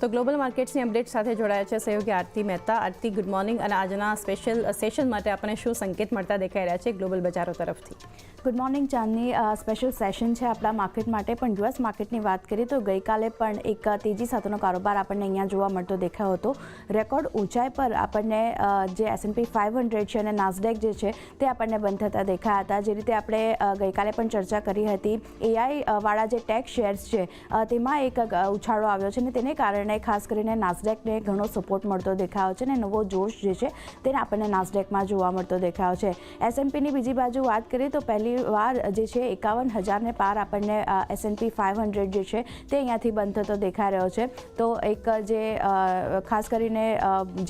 તો global માર્કેટ્સની update સાથે જોડાયા છે સહયોગી આરતી મહેતા. આરતી, ગુડ મોર્નિંગ. અને આજના સ્પેશિયલ સેશન માટે આપણને શું સંકેત મળતા દેખાઈ રહ્યા છે ગ્લોબલ બજારો તરફથી? ગુડ મોર્નિંગ ચાંદની. સ્પેશિયલ સેશન છે આપણા માર્કેટ માટે, પણ યુએસ માર્કેટની વાત કરીએ તો ગઈકાલે પણ એક તેજી સાથેનો કારોબાર આપણને અહીંયા જોવા મળતો દેખાયો હતો. રેકોર્ડ ઊંચાઈ પર આપણને જે S&P 500 છે અને નાસ્ડેક જે છે તે આપણને બંધ થતા દેખાયા હતા. જે રીતે આપણે ગઈકાલે પણ ચર્ચા કરી હતી, AI વાળા જે ટેક શેર્સ છે તેમાં એક ઉછાળો આવ્યો છે અને તેને કારણે ખાસ કરીને નાસ્ડેકને ઘણો સપોર્ટ મળતો દેખાયો છે અને નવો જોશ જે છે તેને આપણને નાસ્ડેકમાં જોવા મળતો દેખાયો છે. S&Pની બીજી બાજુ વાત કરીએ તો પહેલી વાર જે છે 51,000ને પાર આપણને S&P 500 જે છે તે અહીંયાથી બંધ થતો દેખાઈ રહ્યો છે. તો એક જે ખાસ કરીને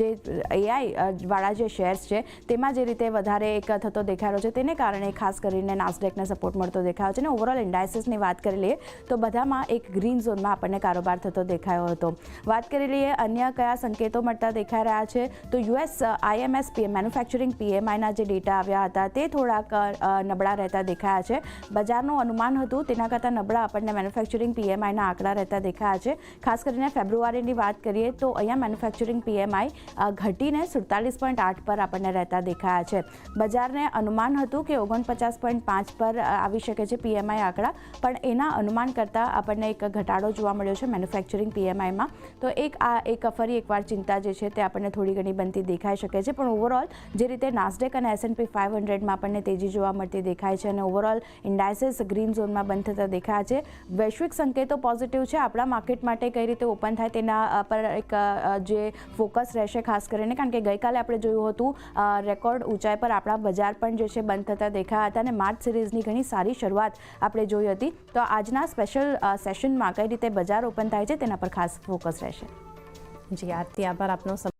જે AI વાળા જે શેર્સ છે તેમાં જે રીતે વધારે એક થતો દેખાઈ રહ્યો છે તેને કારણે ખાસ કરીને નાસ્ડેકને સપોર્ટ મળતો દેખાયો છે. અને ઓવરઓલ ઇન્ડાઇસીસની વાત કરી લઈએ તો બધામાં એક ગ્રીન ઝોનમાં આપણને કારોબાર થતો દેખાયો હતો. વાત કરી લઈએ અન્ય કયા સંકેતો મળતા દેખાઈ રહ્યા છે તો US IMS મેન્યુફેક્ચરિંગ PMIના જે ડેટા આવ્યા હતા તે થોડાક નબળા રહેતા દેખાયા છે. બજારનું અનુમાન હતું તેના કરતાં નબળા આપણને મેન્યુફેક્ચરિંગ PMIના આંકડા રહેતા દેખાયા છે. ખાસ કરીને ફેબ્રુઆરીની વાત કરીએ તો અહીંયા મેન્યુફેક્ચરિંગ PMI ઘટીને 47.8 પર આપણને રહેતા દેખાયા છે. બજારને અનુમાન હતું કે 49.5 પર આવી શકે છે PMI આંકડા, પણ એના અનુમાન કરતાં આપણને એક ઘટાડો જોવા મળ્યો છે મેન્યુફેક્ચરિંગ PMIમાં. તો ફરી એકવાર ચિંતા જે છે તે આપણને થોડી ઘણી બનતી દેખાઈ શકે છે. પણ ઓવરઓલ જે રીતે નાસ્ડેક અને S&P 500માં આપણને તેજી જોવા મળતી દેખાય છે અને ઓવરઓલ ઇન્ડાઇસીસ ગ્રીન ઝોનમાં બંધ થતા દેખાય છે. વૈશ્વિક સંકેતો પોઝિટિવ છે. આપણા માર્કેટ માટે કઈ રીતે ઓપન થાય તેના પર એક જે ફોકસ રહેશે ખાસ કરીને, કારણ કે ગઈકાલે આપણે જોયું હતું રેકોર્ડ ઊંચાઈ પર આપણા બજાર પણ જે છે બંધ થતા દેખાયા હતા અને માર્ચ સિરીઝની ઘણી સારી શરૂઆત આપણે જોઈ હતી. તો આજના સ્પેશિયલ સેશનમાં કઈ રીતે બજાર ઓપન થાય છે તેના પર ખાસ ફોકસ રહેશે. જી આરતી, આભાર આપનો.